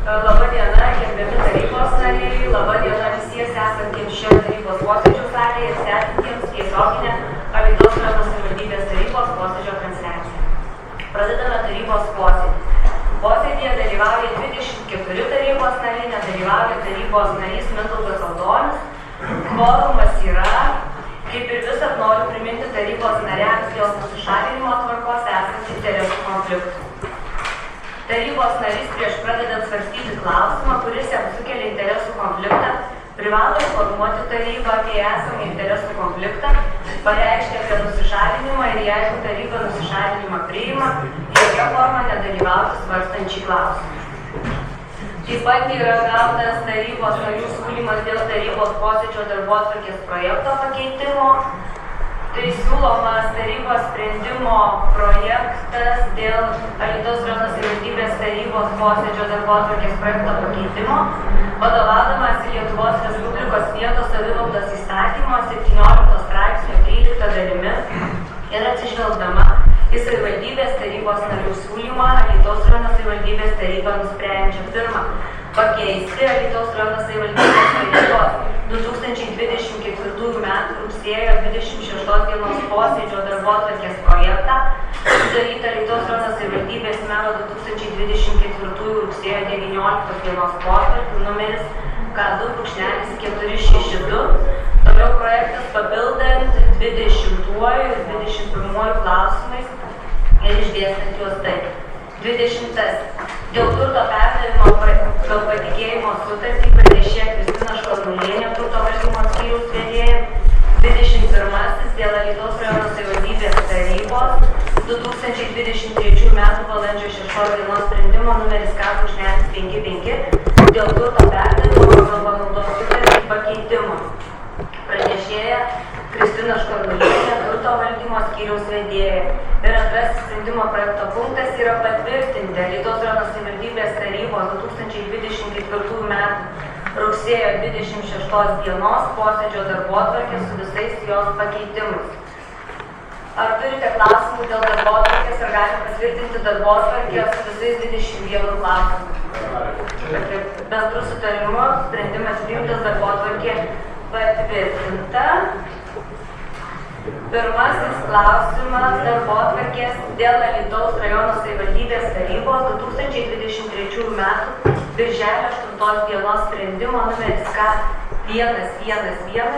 Labą dieną, gerbiami tarybos nariai, labą dieną visiems esantiems šioje tarybos posėdžių salėje ir stebintiems tiesioginę Alytaus rajono savivaldybės tarybos posėdžio transliaciją. Pradedame tarybos posėdį. Posėdėje dalyvauja 24 tarybos nariai, nedalyvauja tarybos narys Mindaugas Aldonis. Kvorumas yra, kaip ir visad noriu priminti tarybos nariams dėl nusišalinimo tvarkos esant interesų konfliktų. Tarybos narys prieš pradedant svarstyti klausimą, kuris jam sukelia interesų konfliktą, privalo informuoti tarybą apie esamą interesų konfliktą, pareiškia apie nusišalinimą ir jeigu taryba nusišalinimą priima, jokia forma nedalyvauti svarstant šį klausimą. Taip pat yra gautas tarybos narių siūlymas dėl tarybos posėdžio darbotvarkės projekto pakeitimo. Tai siūlomas tarybos sprendimo projektas dėl Alytaus rajono savivaldybės tarybos posėdžio darbotvarkės projekto pakeitimo, vadovaudamas Lietuvos Respublikos vietos savivaldos įstatymo 17 straipsnio 13 dalimi ir atsižvelgdama į savivaldybės tarybos narių siūlymą, Alytaus rajono savivaldybės taryba nusprendžia: pirma, pakeisti Alytaus rajono savivaldybės tarybos 2024 m. rugsėjo 26 dienos posėdžio darbotvarkės projektą, sudarytą Alytaus rajono savivaldybės mero 2024 rugsėjo 19 dienos potvarkių numeris K2.462. Toliau projektas papildant 20 ir 21 klausimais ir išdėstant juos taip. 20. Dėl turto perdavimo pagal patikėjimo sutartį pranešėja Kristina Škornulienė, turto valdymo skyriaus vedėja. 21. Dėl Alytaus rajono savivaldybės tarybos 2023 m. balandžio 6 dienos sprendimo numeris K.55 dėl turto perdavimo pagal panaudos sutartį pakeitimo. Pranešėja Kristina Škornulienė, turto valdymo skyriaus vedėja. Ir antrasis sprendimo projekto punktas yra patvirtinti Alytaus rajono savivaldybės tarybos 2024 m. rugsėjo 26 dienos posėdžio darbotvarkės su visais jos pakeitimais. Ar turite klausimų dėl darbotvarkės ir galite patvirtinti darbotvarkę su visais 21 klausimais? Bendru sutarimu sprendimas priimtas, darbotvarkė patvirtinta. Pirmasis klausimas darbotvarkės dėl Alytaus rajono savivaldybės tarybos 2023 m. birželio 8 dienos sprendimo numeris K111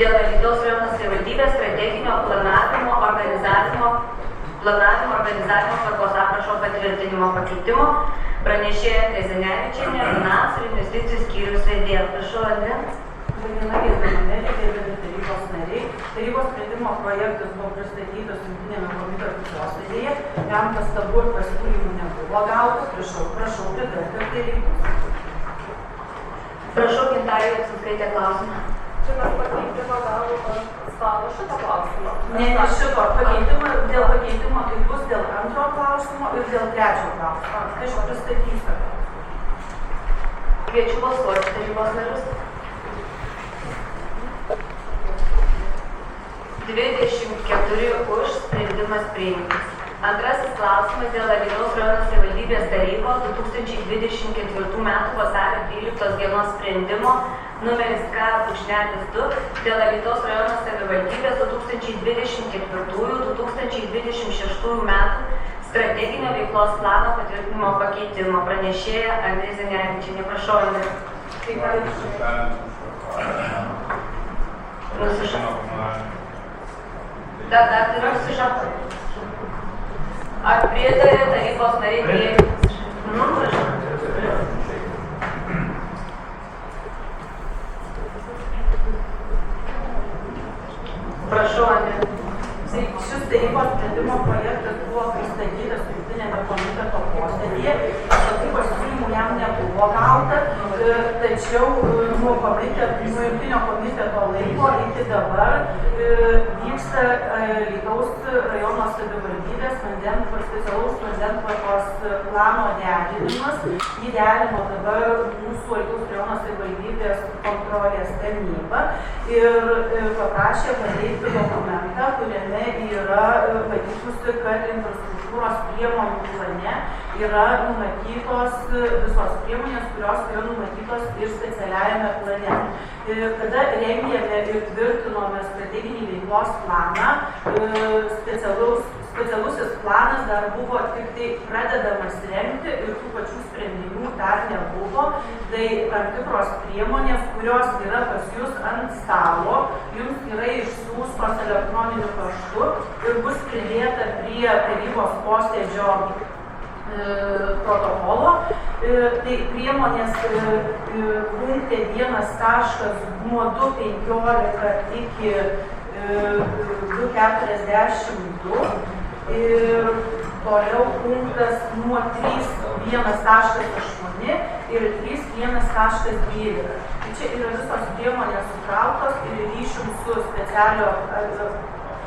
dėl Alytaus rajono savivaldybės strateginio planavimo organizavimo tvarkos aprašo patvirtinimo pakeitimo. Pranešėja Tezinevičienė, finansų ir investicijų skyriaus vedėja. Prašau, Andrė. Tarybos nariai. Tarybos sprendimo projektas buvo pristatytas jungtinėme komitetų posėdėje. Jam pastabų ir pasiūlymų nebuvo gautas. Prašau pritarti tarybos. Prašau, Gintarė, apsiskaitė klausimą. Čia mes pakeitimą gavome stalo šitą klausimą. Ne šito. Dėl pakeitimo tai bus dėl antro klausimo ir dėl trečio klausimo. Tai aš pristatysiu. Kviečiu balsuoti tarybos narius. 24 už, sprendimas priimtas. Antrasis klausimas dėl Alytaus rajono savivaldybės tarybos 2024 m. vasario 13 dienos sprendimo numeris K.2 dėl Alytaus rajono savivaldybės 2024-2026 m. strateginio veiklos plano patvirtinimo pakeitimo. Pranešėja Andrė Zenevičienė. Prašau, Andrė. Dar turiu nusišaukti. Ar pritarė tarybos nariai? Prašau, Andrė. Šis tarybos sprendimo projektas buvo pristatytas jungtinėme komiteto posėdėje. Tokių pasiūlymų jam nebuvo gauta, tačiau nuo jungtinio komiteto laiko iki dabar vyksta Alytaus rajono savivaldybės specialaus vandentvarkos plano derinimas. Jį derino dabar mūsų su Alytaus rajono savivaldybės kontrolės tarnyba ir paprašė pateikti dokumentą, kuriame yra pateikusi, kad infrastruktūros priemonių plane yra numatytos visos priemonės, kurios yra numatytos ir specialiajame plane. Kada rengėme ir tvirtinome strateginį veiklos planą, specialusis planas dar buvo tik tai pradedamas rengti ir tų pačių sprendinių dar nebuvo. Tai tam tikros priemonės, kurios yra pas jūs ant stalo, jums yra išsiųstos elektroniniu paštu ir bus pridėta prie tarybos posėdžio protokolo. Tai priemonės punkte 1 nuo 2.15 iki 2.42 ir toliau punktas nuo 3.1.8 ir 3.1.12. Tai čia yra visos priemonės sutrauktos ir ryšium su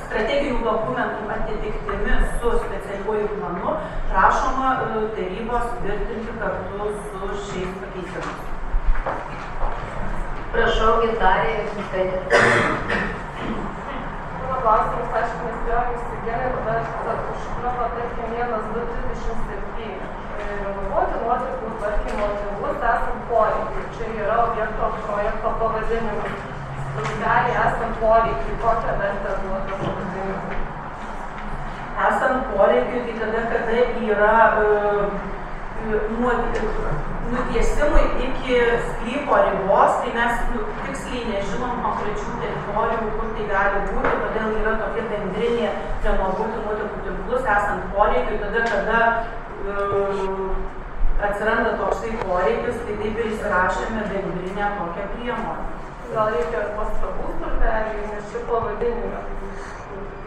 strateginių dokumentų atitiktimi su specialiuoju planu prašoma tarybos tvirtinti kartu su šiais pakeitimais. Prašau, Gintarė, jūs skaitėte. Mano klausimas, aišku, nespėjom įsigilinti, bet užkliuvo tarkim 1.2.37. Renovuoti nuotekų tvarkymo tinklus esant poreikiui. Čia yra objekto projekto pavadinimas. Gali esant poreikiui, kokią vertę duoda pavadinimui? Esant poreikiui, tai tada, kada yra nutiesimui iki sklypo ribos, tai mes tiksliai nežinom konkrečių teritorijų, kur tai gali būti, todėl yra tokia bendrinė renovuoti nuotekų tinklus, esant poreikiui, tada, kada atsiranda toksai poreikis, tai taip ir įsirašėme bendrinę tokią priemonę. Gal reikia pastabų stulpelį, nes šį pavadinimą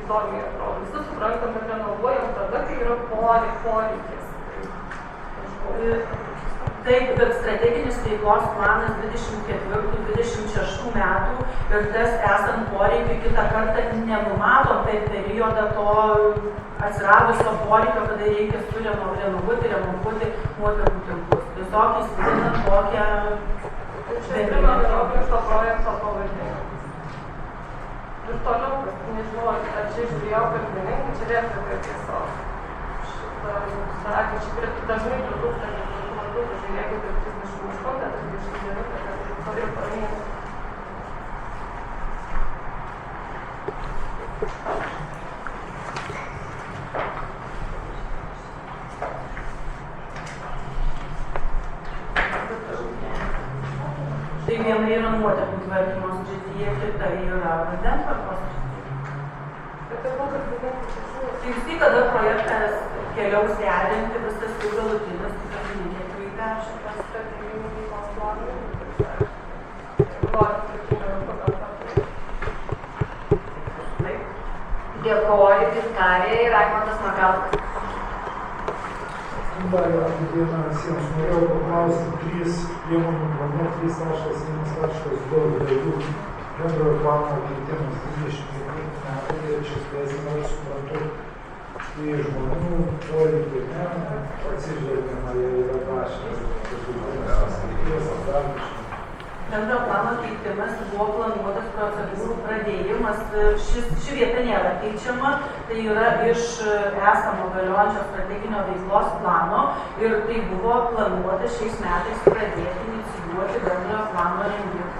įdomiai atrodo. Visi suprantam, kad renovuojam tada, kai yra poreikis. Taip, bet strateginis veiklos planas 24-26 metų ir tas esant poreikiui kitą kartą nenumato per periodą to atsiradusio poreikio, kada reikia renovuoti nuotekų tinklus. Tiesiog įsivaizduojant tokią Čia primena objekto projekto pavadinimas. Ir toliau, nežinau, ar čia žiūrėjau kalbininkai, čia replika tiesiog. Šitą sakė, čia dažnai pritrūksta dokumentų, žiūrėkit ir 38, bet 39, kad turi paminėti. Tai viena yra nuotekų tvarkymo srityje, kita yra vandentvarkos srityje. Bet tai buvo kalbininkai, Tai vis tiek, kada projektas keliaus derinti, visas jau galutinis, tai kalbininkė kreipia šitas strateginių veiklos planų. Dėkoju, Gintarė, Raimondas Makauskas. Dar dieną visiems norėjau paklausti 3 priemonių plane 3.1.2 dalių bendrojo plano keitimas 24 metai ir šis teisimas, aš suprantu, į žmonių poreikį atsižvelgiama ir yra prašymas, Bendro plano keitimas buvo planuotas procedūrų pradėjimas. Ši vieta nėra keičiama, tai yra iš esamo galiojančio strateginio veiklos plano ir tai buvo planuota šiais metais pradėti inicijuoti bendrojo plano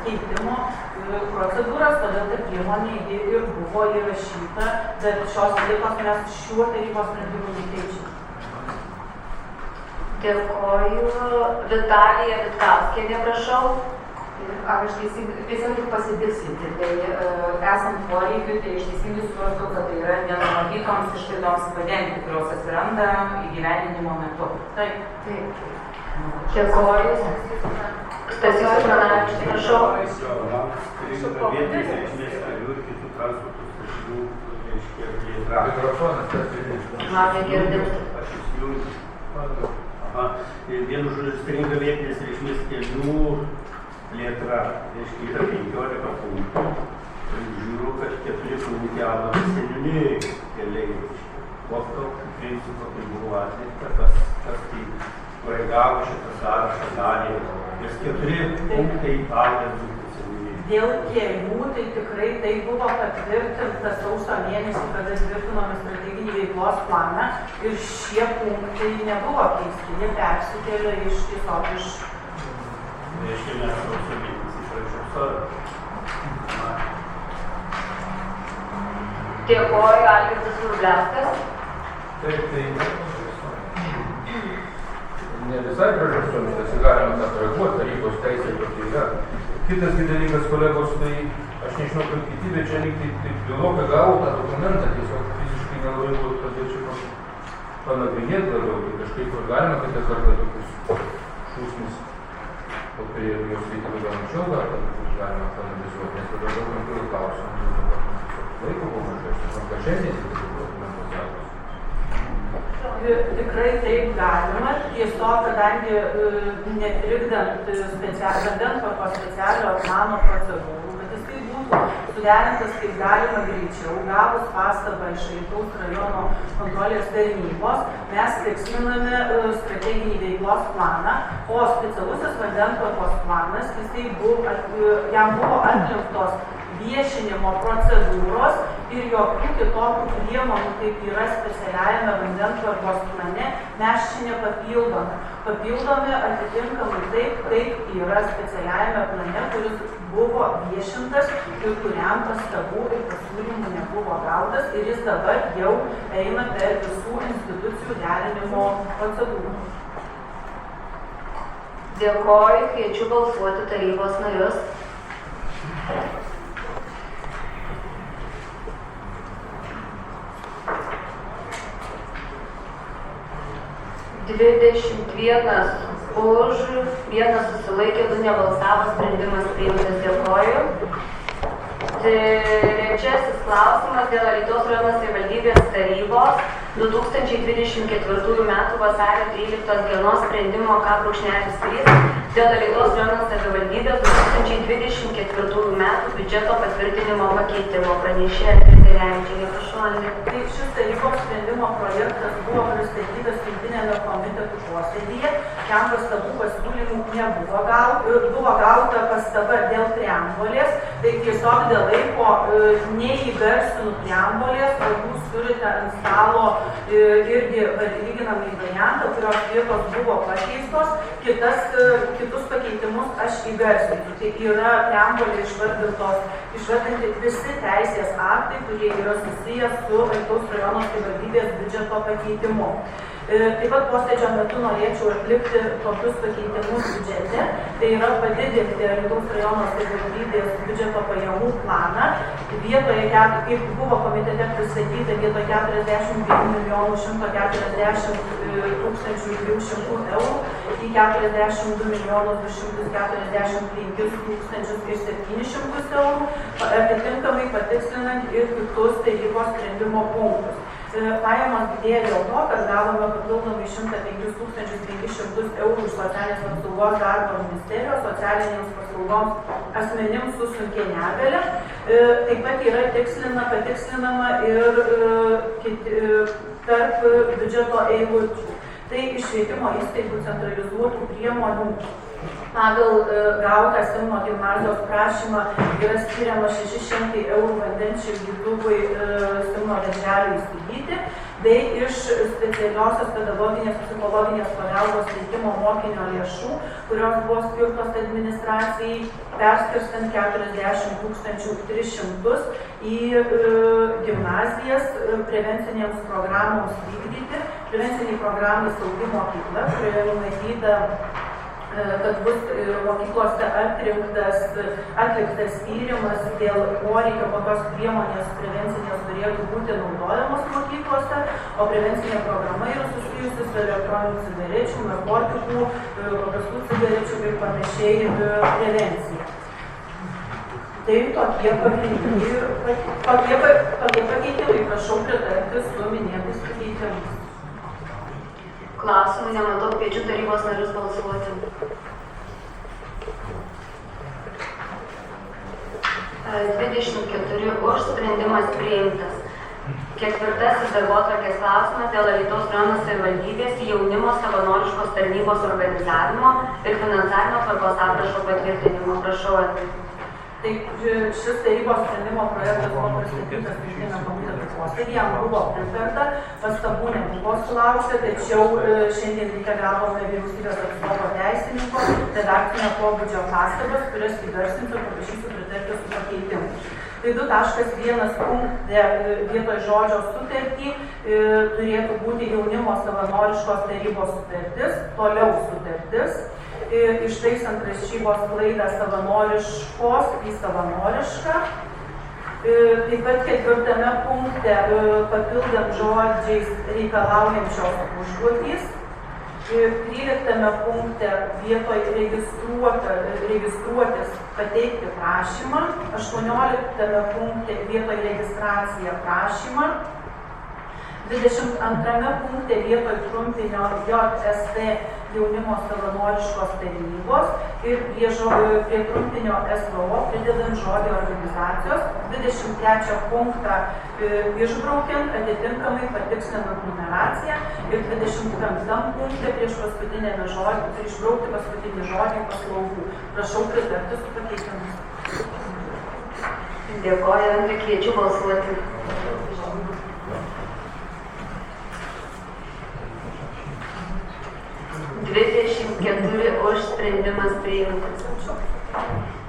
keitimo procedūras, todėl ta priemonė ir buvo įrašyta, bet šios veiklos mes šiuo tarybos sprendimu nekeičiame. Dėkoju. Vitalija Vitkauskienė, prašau. Ar aš teisingai pasitikslinti, tai esant poreikiui, tai iš teisingai suprantu, kad tai yra nenumatytoms išlaidoms padengti, kurios atsiranda įgyvendinimo metu. Taip. Dėkoju. Stasys Urbanavičius, prašau. Vietinės reikšmės kelių ir kitų transporto statybių reiškia plėtra. Matė girdim. Aš įsijungiu. Vienu žodžiu stringa vietinės reikšmės kelių plėtra, reiškia yra 15 punktų. Žiūriu, kad 4 punktai auga seniūnijai keliai. Kokiu principu tai buvo atlikta, kas kas tai koregavo šitą sąrašą dalį. Nes 4 punktai pagal būtų. Dėl kelių, tai tikrai tai buvo patvirtinta sausio mėnesį, kada tvirtinome strateginį veiklos planą ir šie punktai nebuvo keisti, jie persikėlė tiesiog iš... Reiškia, mes sausio mėnesį išrašėm. Dėkoju, Algirdas Vrublevskas. Taip, tai ne visai priežasčiomis, nes galima tą koreguoti, tarybos teisė tokia yra. Kitas dalykas, kolegos, tai aš nežinau, kad kiti, bet čia lyg taip biologai gavo tą dokumentą, tiesiog fiziškai nelabai buvo pradėčiau panagrinėti labiau, tai kažkaip galima kitą kartą tokius šūsnis, apie jos veiklą gal anksčiau galima panalizuoti, nes tada daug neturi klausimų, laiko buvo mažai, aš nežinau, kad šiandien dokumentos darbas. Tikrai taip galima, tiesiog kadangi netrikdant vandentvarkos specialio plano procedūrų, kad jisai būtų suderintas kaip galima greičiau, gavus pastabą iš Alytaus rajono kontrolės tarnybos, mes tiksliname strateginį veiklos planą, o specialusis vandentvarkos planas, jam buvo atliktos viešinimo procedūros ir jokių kitokių priemonių, kaip yra specialiajame vandentvarkos plane, mes čia nepapildome. Papildome atitinkamai taip, kaip yra specialiajame plane, kuris buvo viešintas ir kuriam pastabų ir pasiūlymų nebuvo gautas ir jis dabar jau eina per visų institucijų derinimo procedūrų. Dėkoju, kviečiu balsuoti tarybos narius. (21 už, 1 susilaikė, 2 nebalsavo, sprendimas priimtas. Dėkoju. Trečiasis klausimas dėl Alytaus rajono savivaldybės tarybos 2024 m. vasario 13 dienos sprendimo K.3 dėl Alytaus rajono savivaldybės 2024 m. biudžeto patvirtinimo pakeitimo. Pranešėja Grigaravičienė, prašau. Taip, šis tarybos sprendimo projektas buvo pristatytas jungtiniame komitetų posėdyje. Jam pastabų pasiūlymų nebuvo buvo gauta pastaba dėl preambolės, tai tiesiog dėl laiko neįgarsinu preambolės, o jūs turite ant stalo irgi lyginamąjį variantą, kurios vietos buvo pakeistos, kitus pakeitimus aš įgarsinsiu. Tai yra preambolė išvardinti visi teisės aktai, kurie yra susijęs su Alytaus rajono savivaldybės biudžeto pakeitimu. Taip pat posėdžio metu norėčiau atlikti tokius pakeitimus biudžete, tai yra padidinti Alytaus rajono savivaldybės biudžeto pajamų planą. Vietoje, kaip buvo komitete pristatyta, vietoje 41 140 200 eurų į 42 245 700 eurų, atitinkamai patikslinant ir kitus tarybos sprendimo punktus. Pajamos didėja dėl to, kad gavome papildomai 105 500 eurų iš socialinės apsaugos darbo ministerijos socialinėms paslaugoms asmenims su sunkia negalia. Taip pat yra patikslinama ir tarp biudžeto eilučių. Tai iš švietimo įstaigų centralizuotų priemonių pagal gautą Simno gimnazijos prašymą yra skiriama 600 eurų vandens šildytuvui Simno darželiui įsigyti, bei iš specialiosios pedagoginės psichologinės pagalbos teikimo mokinio lėšų, kurios buvo skirtos administracijai, perskirstant 40 300 į gimnazijas prevencinėms programoms vykdyti. Prevenciniai programai Saugi mokykla, kurioje numatyta, kad bus mokyklose atliktas tyrimas dėl poreikio, kokios priemonės prevencinės turėtų būti naudojamos mokyklose, o prevencinė programa yra susijusi su elektroninių cigarečių, narkotikų, paprastų cigarečių ir panašiai prevencija. Tai tokie pakeitimai, prašau pritarti su minėtais pakeitimais. Klausimų nematau, kviečiu tarybos narius balsuoti. 24 už, sprendimas priimtas. Ketvirtasis darbotvarkės klausimas dėl Alytaus rajono savivaldybės jaunimo savanoriškos tarnybos organizavimo ir finansavimo tvarkos aprašo patvirtinimo. Prašau, Andriui. Taip, šis tarybos sprendimo projektas buvo pristatytas Kryžminio komiteto posėdyje, jam buvo pritarta, pastabų nebuvo sulaukta, tačiau šiandien ryte gavome vyriausybės atstovo teisininko redakcinio pobūdžio pastabas, kurias įgarsinsiu ir paprašysiu pritarti su pakeitimu. Tai 2.1 punkte vietoj žodžio sutartį turėtų būti jaunimo savanoriškos tarybos sutartis, toliau sutartis. Ištaisant rašybos klaidą savanoriškos į savanorišką. Taip pat 4 punkte papildant žodžiais reikalaujančios užduotys. 13 punkte vietoj registruotis pateikti prašymą. 18 punkte vietoj registracija prašymą. 22 punkte vietoj trumpinio JST jaunimo savanoriškos tarnybos ir prie trumpinio SVO pridedant žodį organizacijos. 23 punktą išbraukiant, atitinkamai patikslinant numeraciją ir 25 punkte prieš paskutinėme žodį, išbraukti paskutinį žodį paslaugų. Prašau pritarti su pakeitimu. Dėkoju, Andriui, kviečiu balsuoti. 24 už, sprendimas priimtas.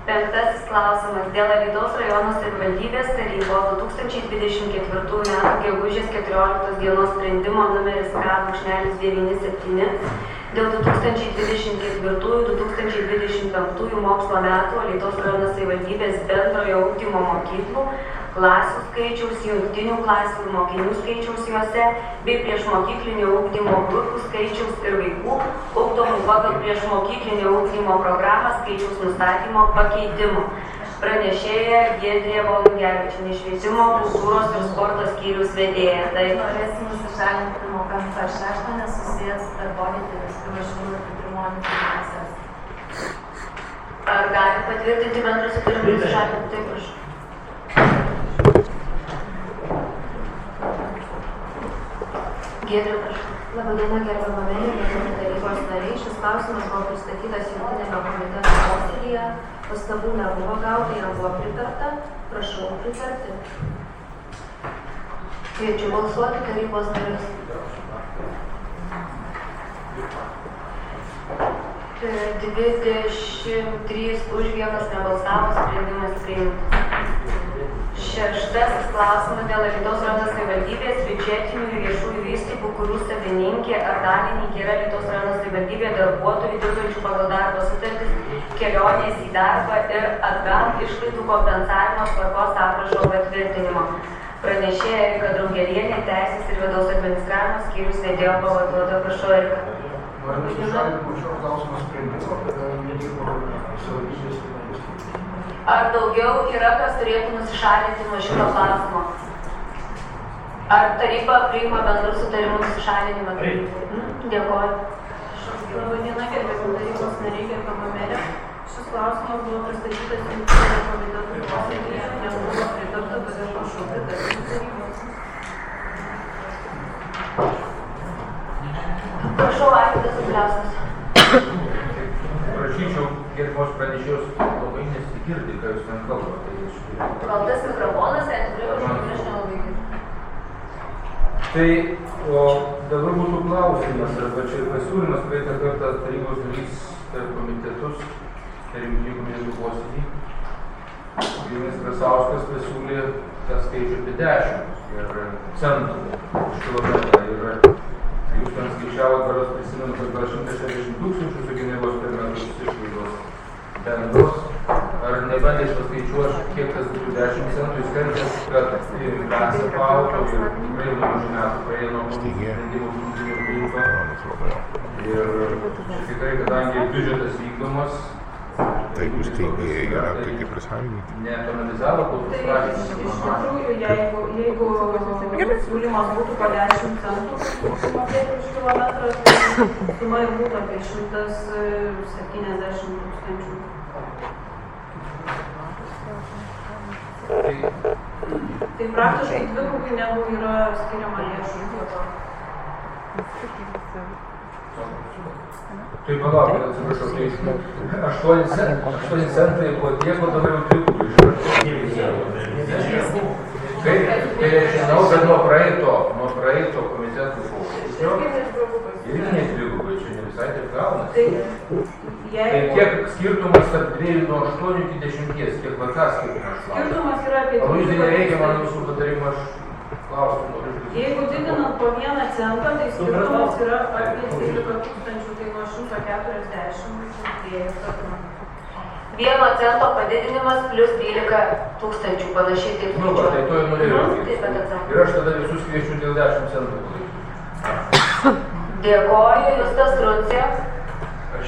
5. klausimas dėl Alytaus rajono savivaldybės tarybos 2024 m. gegužės 14 dienos sprendimo numeris K/97 dėl 2024-2025 mokslo metų Alytaus rajono savivaldybės bendrojo ugdymo mokyklų, klasių skaičiaus, jungtinių klasių ir mokinių skaičiaus juose bei priešmokyklinio ugdymo grupių skaičiaus ir vaikų ugdomų pagal priešmokyklinio ugdymo programą skaičiaus nustatymo pakeitimo. Pranešėja Giedrė Volungevičienė, švietimo, kultūros ir sporto skyriaus vedėja. Norėsim nusišalinti nuo 5.6, nes susijęs darbovietės įvažiavimų į pirmonį klasės. Ar gali patvirtinti bendrą sutarimą nusišalinti? Taip, prašau. Giedrė, prašau. Labadiena, gerbiama merė, gerbiami tarybos nariai. Šis klausimas buvo pristatytas jungtinėme komiteto posėdyje. Pastabų nebuvo gauta, jam buvo pritarta. Prašau pritarti. Kviečiu balsuoti tarybos narius. 23 už, vienas nebalsavo, sprendimas priimtas. 6. klausimas dėl Alytaus rajono savivaldybės biudžetinių ir viešųjų įstaigų, kurių savininkė ar dalininkė yra Alytaus rajono savivaldybė darbuotojų dirbančių pagal darbo sutartis, kelionės į darbą ir atgal išlaidų kompensavimo tvarkos aprašo patvirtinimo. Pranešėja Erika Draugelienė, Teisės ir vidaus administravimo skyriaus vedėjo pavaduotoja. Prašau, Erika. Noriu nusišalinti šio klausimo sprendimo, kada nedirbo savivaldybės. Ar daugiau yra, kas turėtų nusišalinti nuo šito klausimo? Ar taryba priima bendrų sutarimų nusišalinimą? Dėkoju. Labadiena, gerbiami tarybos nariai, gerbiama merė. Šis klausimas buvo pristatytas jungtinėme komiteto posėdyje, nebuvo pritarta, todėl prašau pritarti tarybos. Prašau, Arvydas Zubliauskas. Prašyčiau gerbiamos pranešėjos labai nesigirdi, ką jūs ten kalbate. Gal tas mikrofonas, tikrai aš nelabai girdžiu. Tai, o dabar būtų klausimas, arba čia pasiūlymas, praeitą kartą tarybos darys per komitetus, per jungtinių komitetų posėdį. Vilnis Krasauskas pasiūlė tą skaičių apie 10 centų už kilometrą. Ir jūs ten skaičiavot, varos prisimenu, kad gal 160 tūkstančių sugeneruos per metus išlaidos bendros. Ar nebandėt paskaičiuoti, kiek tas būtų 10 centų įskaičias, kad infliacija paaugo ir tikrai nemažai metų praėjo nuo sprendimų priimto. Ir tikrai, kadangi biudžetas vykdomas, Tai bus teigėjai yra tai kaip ir sąjungininkai. Neanalizavo, kol Tai iš tikrųjų, jeigu siūlymas būtų po 10 centų sumokėti už kilometrą, tai suma ir būtų apie 170 tūkstančių. Tai Tai praktiškai dvigubai negu yra skiriama lėšų po to. Tai palaukit, atsiprašau, tai 8 centai buvo tiek, o dabar jau trigubai. Kaip, tai aš žinau, bet nuo praeito komitetų posėdžio irgi netrigubai, čia ne visai taip gaunasi. Tai kiek skirtumas tarp 2 nuo 8 iki 10, kiek varkas skirtumas? Skirtumas yra apie 2. Aloyzai, nereikia man jūsų patarimų, aš klausiu. Jeigu didinant po 1 centą, tai skirtumas yra apie 13 000, tai nuo 140 1 cento padidinimas plus 12 000, panašiai taip. Nu, va, tai to ir norėjau. Taip pat atsakyti. Ir aš tada visus kviečiu dėl 10 centų. Dėkoju, Justas Rucija. Aš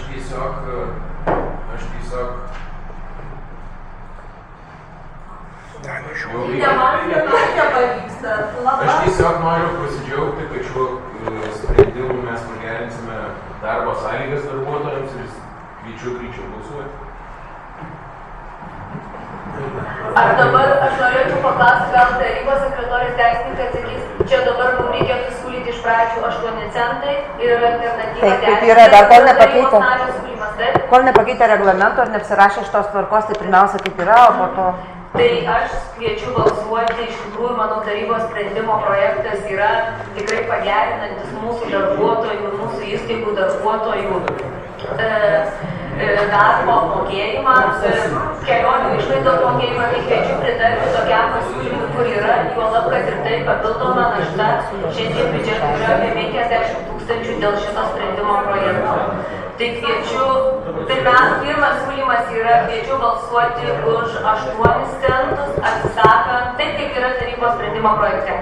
tiesiog noriu pasidžiaugti, kad šiuo sprendimu mes pagerinsime darbo sąlygas darbuotojams ir kviečiu greičiau balsuoti. Ar dabar aš norėčiau paklausti, gal tarybos sekretorius teisininkai atsakys, čia dabar mums reikėtų siūlyti iš pradžių 8 centai ir alternatyva 10. Taip yra, dar kol Tarybos nepakeitė reglamento ir neapsirašė šitos tvarkos, tai pirmiausia kaip yra, o po to... Tai aš kviečiu balsuoti, iš tikrųjų, mano tarybos sprendimo projektas yra tikrai pagerinantis mūsų darbuotojų, mūsų įstaigų darbuotojų darbo apmokėjimą, kelionių išlaidų apmokėjimą, tai kviečiu pritarti tokiam pasiūlymui, kur yra, juolab, kad ir tai papildoma našta, šiandien biudžetui yra apie 50 000 dėl šito sprendimo projekto. Tai kviečiu, pirmas siūlymas yra, kviečiu balsuoti už 8 centus, atsisakant, taip kaip yra tarybos sprendimo projekte.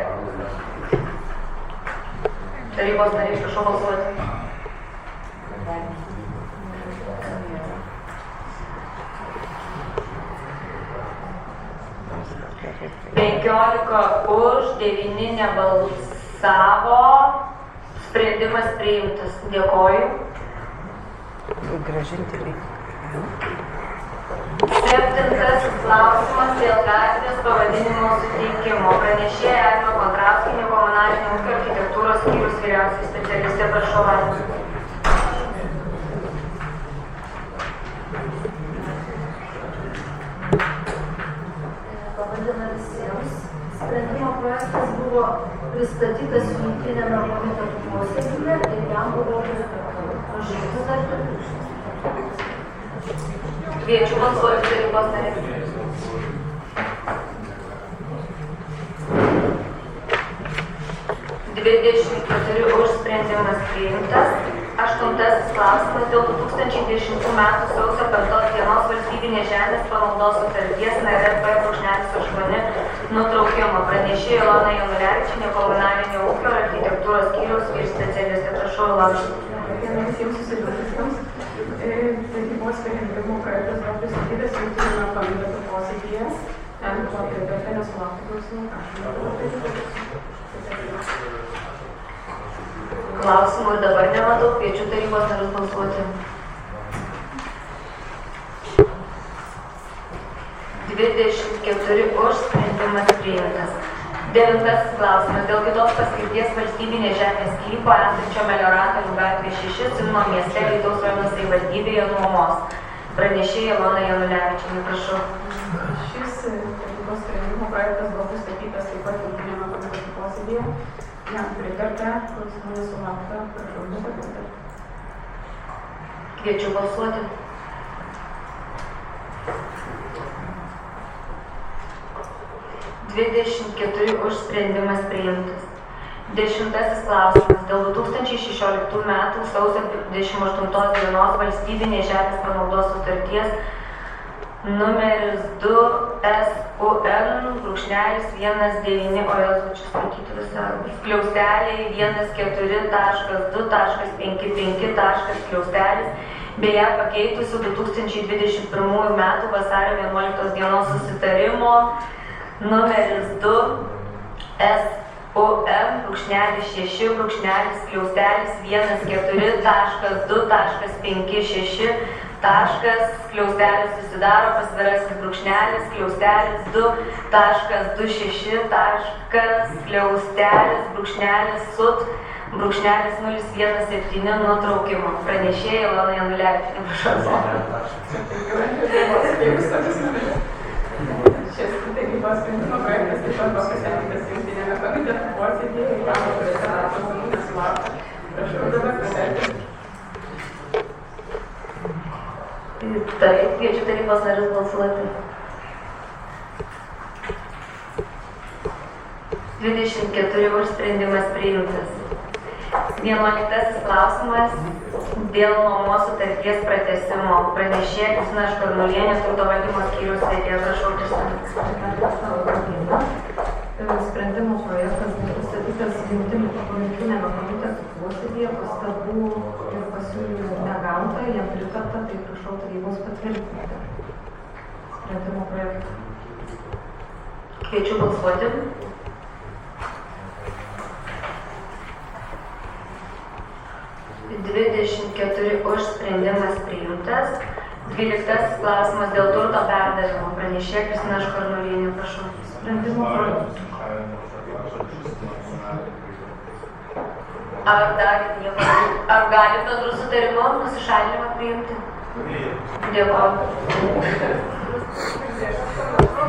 Tarybos nariai, prašau balsuoti. 15 už, 9 nebalsavo, sprendimas priimtas. Dėkoju. Grąžinti reikia. 7 klausimas dėl gatvės pavadinimo suteikimo. Pranešėja Agnė Kontrauskienė, komunalinio ūkio architektūros skyrius vyriausiai specialistė, prašau Agnė. Pavadina visiems. Sprendimo projektas buvo pristatytas jungtiniame komitetų posėdyje ir jam buvo pritarta. Prašau pritarti. Kviečiu balsuoti tarybos nariai. 24 už, sprendimas priimtas. 8 klausimas dėl 2010 m. sausio 5 dienos valstybinės žemės panaudos sutarties NRP-8 nutraukimo. Pranešėjo Ilona Janulevičienė, komunalinio ūkio architektūros skyriaus ir specialistė. Prašau, Ilona. Visiems susidursiems. Tarybos sprendimų projektas buvo pristatytas jungtiniame komitetų posėdyje. Ten buvo pritarta nesulaukti klausimų. Klausimų ir dabar nematau, kviečiu tarybos narius balsuoti. 24 už, sprendimas priimtas. 9 klausimas dėl kitos paskirties valstybinės žemės sklypo esančio Melioratorių gatvė 6 Simno mieste Alytaus rajono savivaldybėje nuomos. Pranešėja Ilona Janulevičienė, prašau. Šis tarybos sprendimo projektas buvo pristatytas taip pat jungtiniame komitetų posėdyje. Jam pritarta, klausimų nesulaukta, prašau pritarti. Kviečiu balsuoti. 24 už, sprendimas priimtas. 10 klausimas dėl 2016 m. sausio 28 dienos valstybinės žemės panaudos sutarties numeris 2-SUN-19, o jos čia skaityti visą, skliausteliai 14.2.55. Skliaustelis, bei ją pakeitusių 2021 m. vasario 11 dienos susitarimo numeris 2-SUN-6-skliaustelis 14.2.56 taškas, skliaustelis susidaro, pasvirasis brūkšnelis, skliaustelis 2.26, taškas, skliaustelis, brūkšnelis sut, brūkšnelis 017 nutraukimo. Pranešėjai Ilona Janulevičienė, prašau. Šis tarybos sprendimo projektas taip pat buvo paskelbtas jungtinėme komiteto posėdyje ir jam pritarta nesulaukta. Prašau dabar pritarti. Taip, kviečiu tarybos narius balsuoti. 24 už, sprendimas priimtas. 11 klausimas dėl nuomos sutarties pratęsimo. Pranešėja Kristina Škarnulienė, turto valdymo skyriaus vedėja, prašau Kristina. Sprendimo projektas buvo pristatytas jungtinėme komiteto posėdyje, pastabų ir pasiūlymų negauta, jam pritarta, tai prašau tarybos patvirtinti sprendimo projektą. Kviečiu balsuoti. Už, sprendimas priimtas. 12 klausimas dėl turto perdavimo. Pranešėja Kristina Škarnulienė, prašau. Sprendimo projektas. Ar gali bendrų sutarimų nusišalinimą priimti? Dėkoju.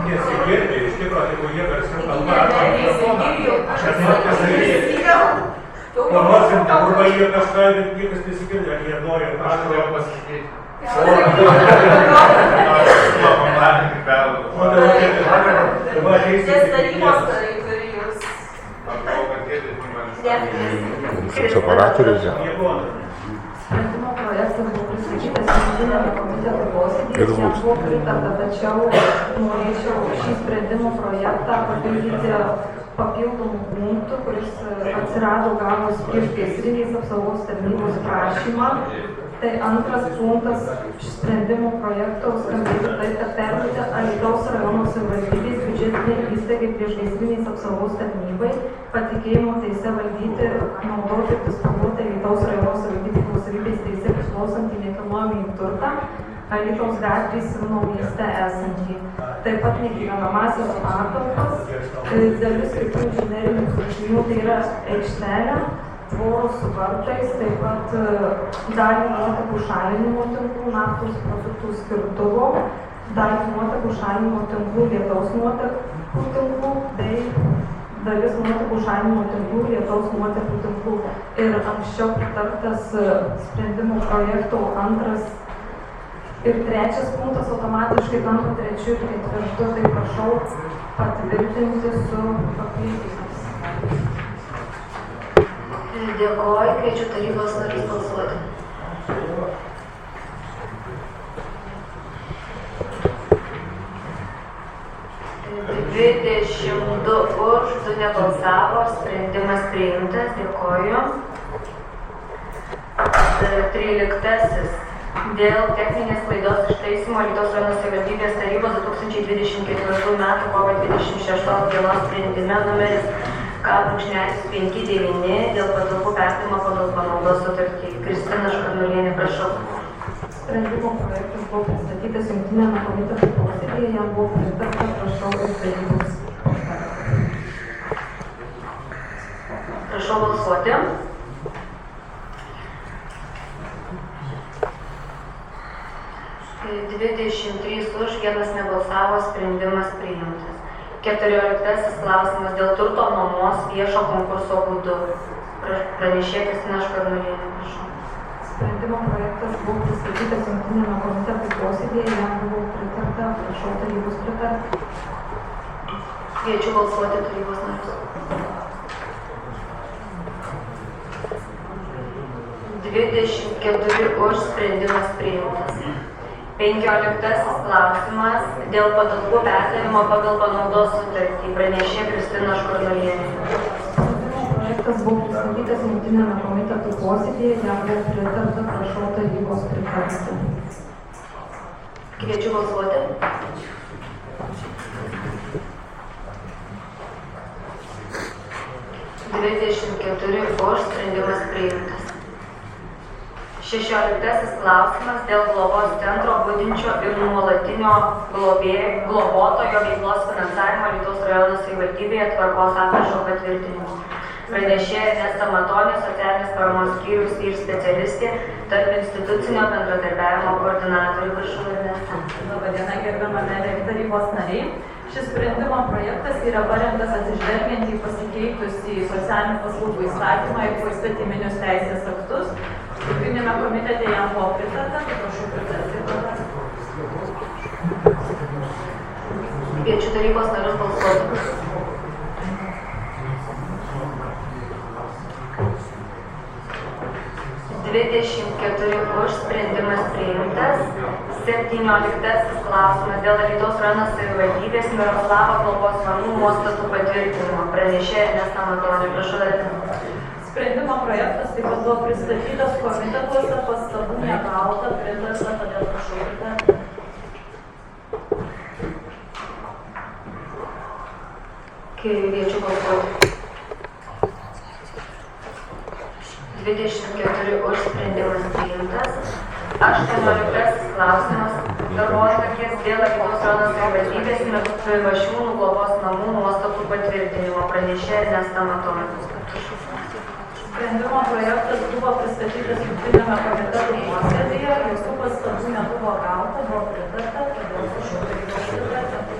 Nesigirdi, iš tikro, jeigu jie garsiau kalba arba mikrofoną. Aš noriu pasakyti. Pamasim, arba jie kažką, bet niekas nesigirdi, ar jie nori kažką pasakyti. Operatorius, ja. Sprendimo projektas buvo pristatytas jungtinėme komiteto posėdyje, jam buvo pritarta, tačiau norėčiau šį sprendimo projektą papildyti papildomų punktų, kuris atsirado gavus priešgaisrinės apsaugos tarnybos prašymą. Tai antras punktas sprendimo projekto skambėtų taip, kad perduoti Alytaus rajono savivaldybės biudžetinei įstaigai priešgaisrinės apsaugos tarnybai patikėjimo teise valdyti, naudoti ir disponuoti Alytaus rajono savivaldybės nuosavybės teise priklausantį nekilnojamąjį turtą Alytaus gatvės Simno mieste esantį. Taip pat negyvenamąsias patalpas, dalis kitų inžinerinių statinių, tai yra aikštelė, tvoros su vartais, taip pat dalį nuotekų šalinimo tinklų, naftos produktų skirtuvo, dalį nuotekų šalinimo tinklų, lietaus nuotekų tinklų, bei dalis nuotekų šalinimo tinklų, lietaus nuotekų tinklų. Ir anksčiau pritartas sprendimo projekto antras ir trečias punktas automatiškai tampa trečiu ir ketvirtu, tai prašau patvirtinti su pakeitimais. Dėkoju, kviečiu tarybos narius balsuoti. Dvidešimt už, 2 nebalsavo, sprendimas priimtas, dėkoju. 13. Dėl techninės klaidos ištaisymo Alytaus rajono savivaldybės tarybos 2024 m. kovo 26 dienos sprendime numeris K.59 dėl patalpų perdavimo pagal panaudos sutartį. Kristina Škarnulienė, prašau. Sprendimo projektas buvo pristatytas jungtinėme komiteto posėdyje, jam buvo pritarta, prašau ir tarybos. Prašau balsuoti. Tai 23 už, 1 nebalsavo, sprendimas priimtas. 14 klausimas dėl turto nuomos viešo konkurso būdu. Pranešėja Kristina Škarnulienė, prašau. Sprendimo projektas buvo pristatytas jungtinėme komiteto posėdyje, jam buvo pritarta, prašau tarybos pritarti. Kviečiu balsuoti tarybos narius. 24 už, sprendimas priimtas. 15 klausimas dėl patalpų perdavimo pagal panaudos sutartį. Pranešė Kristina Škarnulienė. Sprendimo projektas buvo pristatytas jungtinėme komiteto posėdyje, jam buvo pritarta, prašau tarybos pritarti. Kviečiu balsuoti. 24 už, sprendimas priimtas. 16 klausimas dėl globos centro budinčio ir nuolatinio globotojo veiklos finansavimo Alytaus rajono savivaldybėje tvarkos aprašo patvirtinimo. Pranešėja Ernesta Matonė, socialinės paramos skyrius ir specialistė, tarp institucinio bendradarbiavimo koordinatorių. Prašau, Ernesta. Labadiena, gerbiama merė ir tarybos nariai. Šis sprendimo projektas yra parengtas atsižvelgiant į pasikeitusį socialinių paslaugų įstatymą ir poįstatyminius teisės aktus. Tikrinime komitete jam buvo pritarta, tai prašau pritarti. Kviečiu tarybos narius balsuoti. 24 už, sprendimas priimtas. 17 klausimas dėl Alytaus rajono savivaldybės Miroslavo globos namų nuostatų patvirtinimo. Pranešėja Ernesta Matonė, prašau. Sprendimo projektas taip pat buvo pristatytas komitetuose, pastabų negauta, pritarta, todėl prašau pritarti. Kviečiu balsuoti. 24 už, sprendimas priimtas. 18 klausimas darbotvarkės dėl Alytaus rajono savivaldybės Mirošiūnų globos namų nuostatų patvirtinimo. Pranešėja Ernesta Matonė. Sprendimo projektas buvo pristatytas jungtiniame komiteto posėdyje, jokių pastabų nebuvo gauta, buvo pritarta, todėl prašau tarybos pritarti.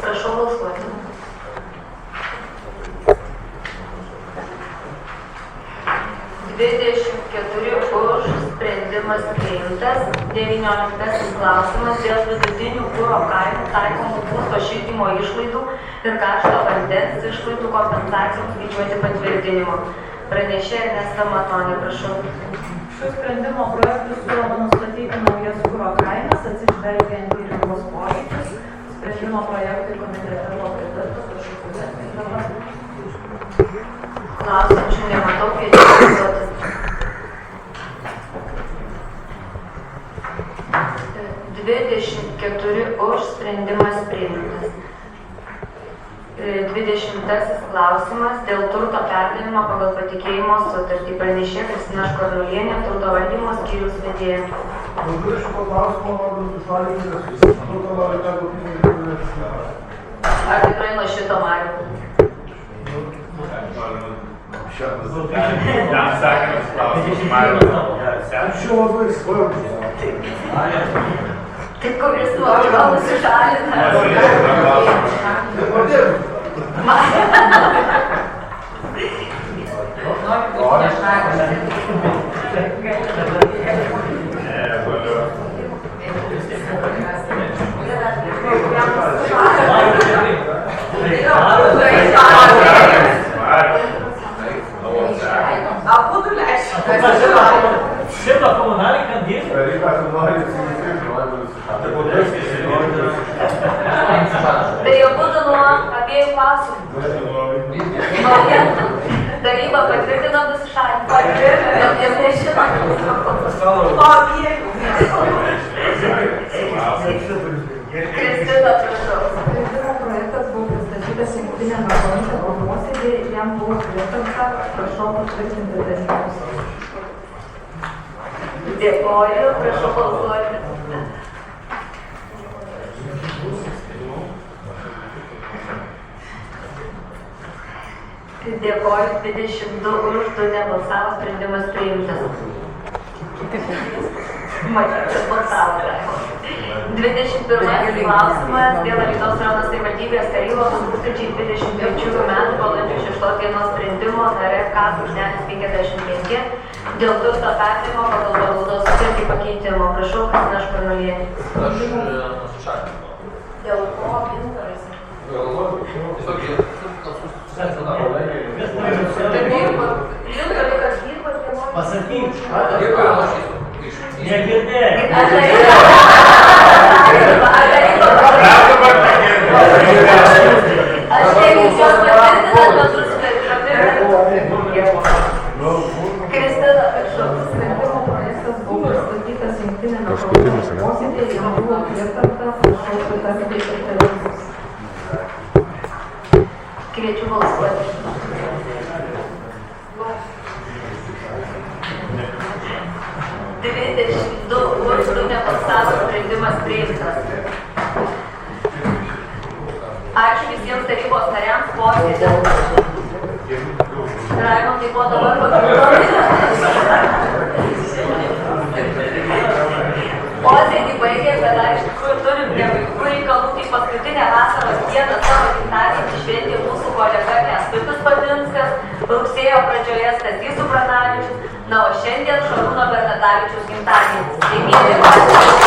Prašau balsuoti. 24 už, sprendimas priimtas. 19 klausimas dėl vidutinių kuro kainų taikomų būsto šildymo išlaidų ir karšto vandens išlaidų kompensacijų skaičiuoti patvirtinimo. Pranešėja Ernesta Matonė, prašau. Šių sprendimo projektų siūloma nustatyti naujas kuro kainas, atsižvelgiant į rinkos poreikius. Sprendimo projektui komitete buvo pritartas, prašau pritarti. Klausančių nematau, kviečiu balsuoti. 24 už, sprendimas priimtas. 20 klausimas dėl turto perdavimo pagal patikėjimo sutartį. Pranešėja Kristina Škornulienė, turto valdymo skyriaus vedėja. Ar tikrai nuo šito Mariu? Tam sakymas klausimas, Mariu. Čia labai svarbus. Tai kuris nuo nusišalina. Abudu leidžiu. Šitą komunalį kandidatą. Tai jau būtų nuo abiejų klausimų. Taryba patvirtino nusišalinimą. Patvirtino, nes nežino. Nuo abiejų. Kristina, prašau. Sprendimo projektas buvo pristatytas jungtiniame komiteto posėdyje, jam buvo pritarta, prašau patvirtinti dalykus. Dėkoju, prašau balsuoti. Dėkoju, 22 už, 2 nebalsavo, sprendimas priimtas. Matyt, balsavo. 21 klausimas dėl Alytaus rajono savivaldybės tarybos 2023 metų balandžio 6 dienos sprendimo RFK 55 dėl turto perdavimo pagal pavaldos sutartį pakeitimo. Prašau, Kristina Škornulienė. Aš nusišalinu. Dėl ko gintaras? Pasakyk. Kviečiu balsuoti. 22 už 2 nebalsavo, sprendimas priimtas. Ačiū visiems tarybos nariams, posėdį. Raimondai, po dabar posėdį baigė, bet dar iš tikrųjų turim nevaikų reikalų, tai paskutinę vasaros dieną savo gimtadienį šventė mūsų kolega Kęstutis Padinskas, rugsėjo pradžioje Stasys Subranavičius, na o šiandien Šarūno Bernatavičiaus gimtadienis.